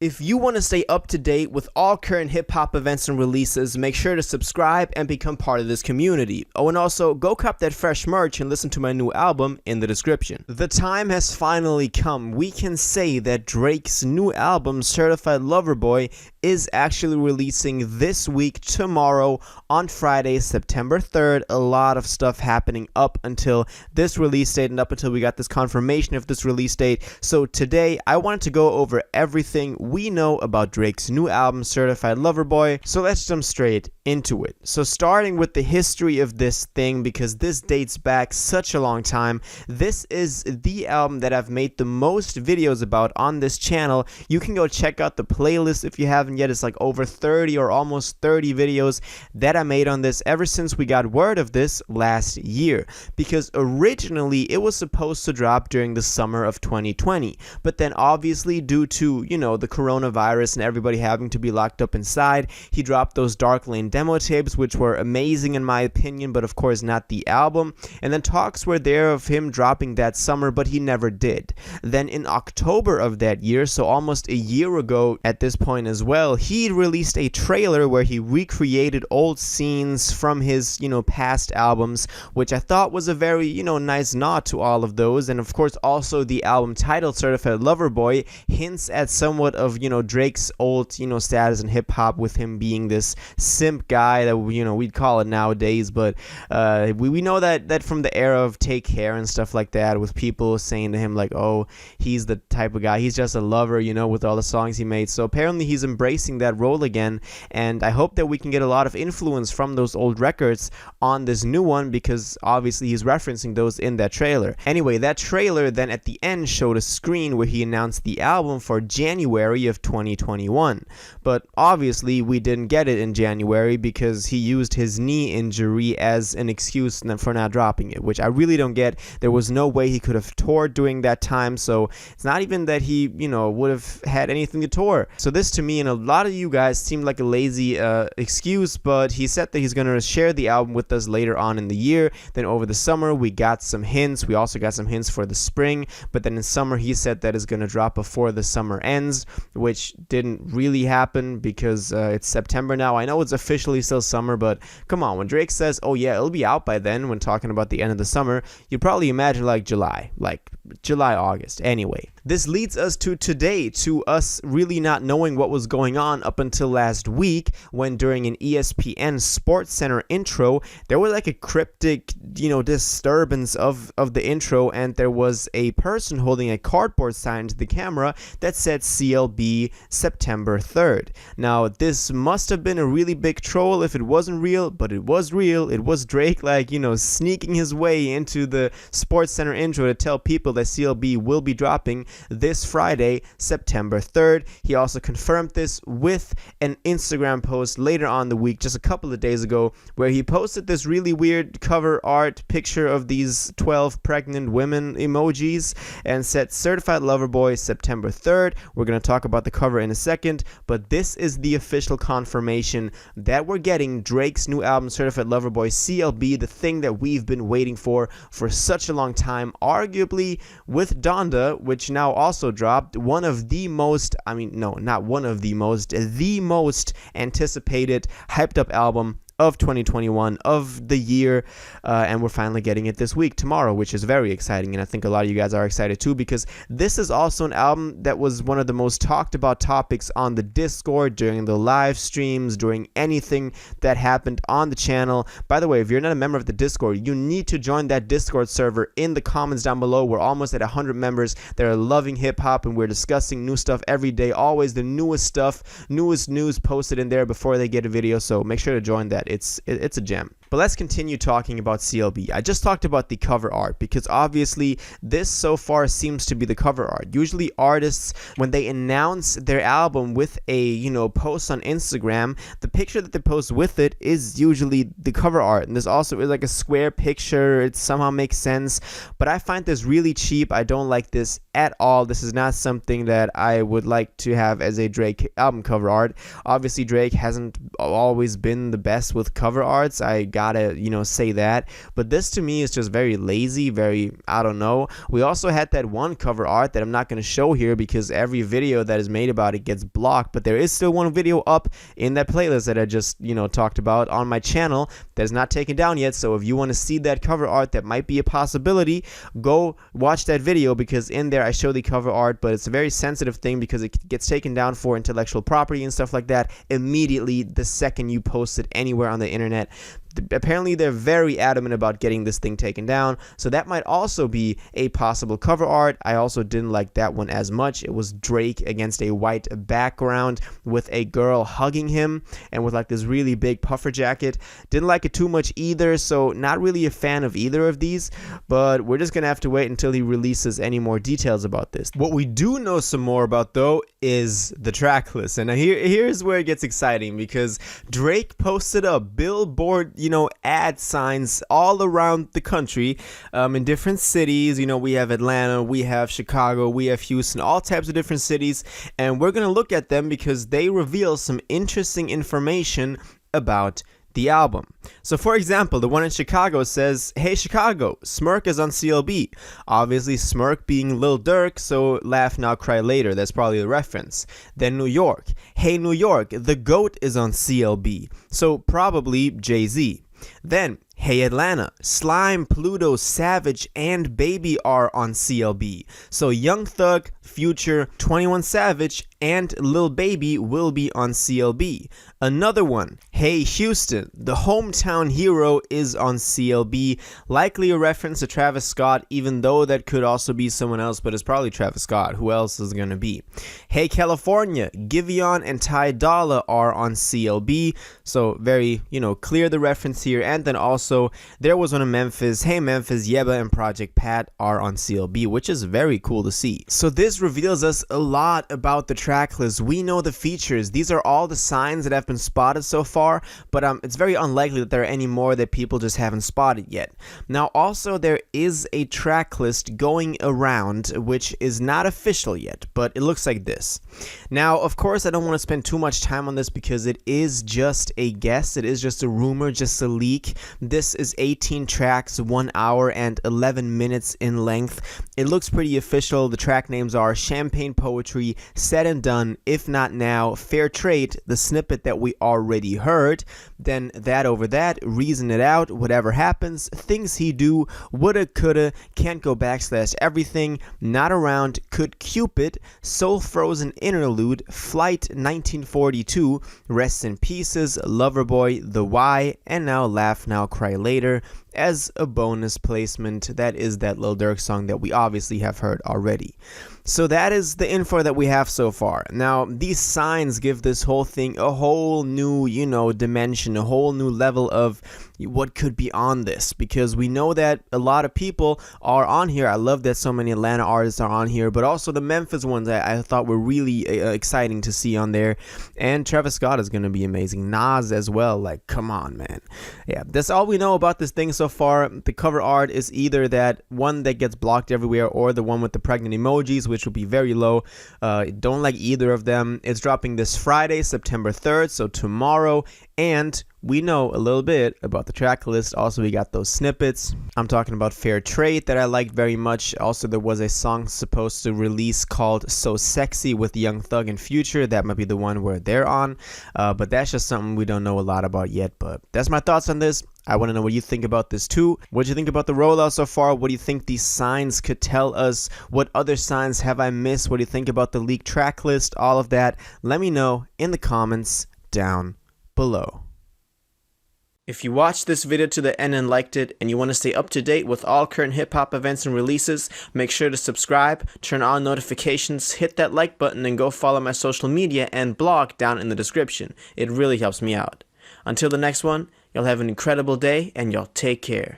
If you want to stay up to date with all current hip-hop events and releases, make sure to subscribe and become part of this community. Oh, and also, go cop that fresh merch and listen to my new album in the description. The time has finally come. We can say that Drake's new album, Certified Lover Boy, is actually releasing this week, tomorrow, on Friday, September 3rd. A lot of stuff happening up until this release date and up until we got this confirmation of this release date. So today, I wanted to go over everything we know about Drake's new album, Certified Lover Boy. So let's jump straight into it. So starting with the history of this thing, because this dates back such a long time, this is the album that I've made the most videos about on this channel. You can go check out the playlist if you haven't yet. It's like over 30 or almost 30 videos that I made on this ever since we got word of this last year, because originally it was supposed to drop during the summer of 2020, but then obviously due to, you know, the coronavirus and everybody having to be locked up inside, he dropped those Dark Lane demo tapes, which were amazing in my opinion, but of course not the album. And then talks were there of him dropping that summer, but he never did. Then in October of that year, so almost a year ago at this point as well, he released a trailer where he recreated old scenes from his, past albums, which I thought was a very, nice nod to all of those. And of course also the album titled Certified Lover Boy hints at somewhat of, Drake's old, status in hip hop, with him being this simp guy that, we'd call it nowadays. But we know that from the era of Take Care and stuff like that, with people saying to him like, oh, he's the type of guy, he's just a lover, with all the songs he made. So apparently he's embracing that role again, and I hope that we can get a lot of influence from those old records on this new one, because obviously he's referencing those in that trailer. Anyway, that trailer then at the end showed a screen where he announced the album for January of 2021, but obviously we didn't get it in January because he used his knee injury as an excuse for not dropping it, which I really don't get. There was no way he could have toured during that time, so it's not even that he, would have had anything to tour. So this to me and a lot of you guys seemed like a lazy excuse, but he said that he's going to share the album with us later on in the year. Then over the summer we got some hints. We also got some hints for the spring, but then in summer he said that it's going to drop before the summer ends, which didn't really happen because it's September now. I know it's officially still summer, but come on, when Drake says, oh yeah, it'll be out by then, when talking about the end of the summer, you probably imagine like July, August. Anyway, this leads us to today, to us really not knowing what was going on up until last week, when during an ESPN Sports Center intro, there was like a cryptic, disturbance of the intro, and there was a person holding a cardboard sign to the camera that said CLB September 3rd. Now, this must have been a really big troll if it wasn't real, but it was real. It was Drake, sneaking his way into the Sports Center intro to tell people that CLB will be dropping this Friday, September 3rd. He also confirmed this with an Instagram post later on the week, just a couple of days ago, where he posted this really weird cover art picture of these 12 pregnant women emojis and said Certified Lover Boy September 3rd. We're going to talk about the cover in a second, but this is the official confirmation that we're getting Drake's new album Certified Lover Boy CLB, the thing that we've been waiting for such a long time, arguably with Donda, which now also dropped one of the most, the most anticipated, hyped up album of 2021, of the year, and we're finally getting it this week, tomorrow, which is very exciting, and I think a lot of you guys are excited too, because this is also an album that was one of the most talked about topics on the Discord, during the live streams, during anything that happened on the channel. By the way, if you're not a member of the Discord, you need to join that Discord server in the comments down below. We're almost at 100 members that are loving hip-hop, and we're discussing new stuff every day, always the newest stuff, newest news posted in there before they get a video, so make sure to join that. It's a gem. But let's continue talking about CLB. I just talked about the cover art because obviously this so far seems to be the cover art. Usually artists, when they announce their album with a, post on Instagram, the picture that they post with it is usually the cover art. And this also is like a square picture. It somehow makes sense. But I find this really cheap. I don't like this at all. This is not something that I would like to have as a Drake album cover art. Obviously Drake hasn't always been the best with cover arts. I gotta, say that. But this to me is just very lazy, very, I don't know. We also had that one cover art that I'm not going to show here because every video that is made about it gets blocked, but there is still one video up in that playlist that I just, talked about on my channel that's not taken down yet. So if you want to see that cover art, that might be a possibility, go watch that video, because in there I show the cover art, but it's a very sensitive thing because it gets taken down for intellectual property and stuff like that immediately the second you post it anywhere on the internet. Apparently they're very adamant about getting this thing taken down, so that might also be a possible cover art. I also didn't like that one as much. It was Drake against a white background with a girl hugging him and with like this really big puffer jacket. Didn't like it too much either, so not really a fan of either of these, but we're just gonna have to wait until he releases any more details about this. What we do know some more about though is the track list, and here's where it gets exciting, because Drake posted up billboard ad signs all around the country, in different cities. We have Atlanta, we have Chicago, we have Houston, all types of different cities, and we're gonna look at them because they reveal some interesting information about the album. So for example, the one in Chicago says, "Hey Chicago, Smirk is on CLB." Obviously Smirk being Lil Durk, so Laugh Now Cry Later, that's probably the reference. Then New York, "Hey New York, the GOAT is on CLB," so probably Jay-Z. Then, "Hey Atlanta, Slime, Pluto, Savage, and Baby are on CLB. So Young Thug, Future, 21 Savage, and Lil Baby will be on CLB." Another one, "Hey Houston, the hometown hero is on CLB." Likely a reference to Travis Scott, even though that could also be someone else, but it's probably Travis Scott. Who else is gonna be? "Hey California, Giveon and Ty Dolla are on CLB." So very, clear the reference here. And then also there was one in Memphis, "Hey Memphis, Yebba and Project Pat are on CLB," which is very cool to see. So this reveals us a lot about the track list. We know the features. These are all the signs that have been spotted so far, but it's very unlikely that there are any more that people just haven't spotted yet. Now also there is a track list going around which is not official yet, but it looks like this. Now of course I don't want to spend too much time on this because it is just a guess, it is just a rumor, just a leak. This is 18 tracks, 1 hour and 11 minutes in length. It looks pretty official. The track names are Champagne Poetry, Said and Done, If Not Now, Fair Trade, the snippet that we already heard, then That Over That, Reason It Out, Whatever Happens, Things He Do, Woulda Coulda, Can't Go Back / Everything, Not Around, Could Cupid, Soul Frozen Interlude, Flight 1942, Rest in Pieces, Loverboy, The Why, and now Laugh Now Cry Later as a bonus placement. That is that Lil Durk song that we obviously have heard already. So that is the info that we have so far. Now, these signs give this whole thing a whole new, dimension, a whole new level of what could be on this, because we know that a lot of people are on here. I love that so many Atlanta artists are on here, but also the Memphis ones I thought were really exciting to see on there. And Travis Scott is going to be amazing. Nas as well. Like, come on, man. Yeah, that's all we know about this thing so far. The cover art is either that one that gets blocked everywhere or the one with the pregnant emojis, which will be very low. Don't like either of them. It's dropping this Friday, September 3rd, so tomorrow. And we know a little bit about the track list. Also, we got those snippets. I'm talking about Fair Trade that I liked very much. Also, there was a song supposed to release called So Sexy with Young Thug and Future. That might be the one where they're on. But that's just something we don't know a lot about yet. But that's my thoughts on this. I want to know what you think about this too. What do you think about the rollout so far? What do you think these signs could tell us? What other signs have I missed? What do you think about the leaked track list? All of that. Let me know in the comments down below. If you watched this video to the end and liked it, and you want to stay up to date with all current hip-hop events and releases, make sure to subscribe, turn on notifications, hit that like button, and go follow my social media and blog down in the description. It really helps me out. Until the next one, y'all have an incredible day, and y'all take care.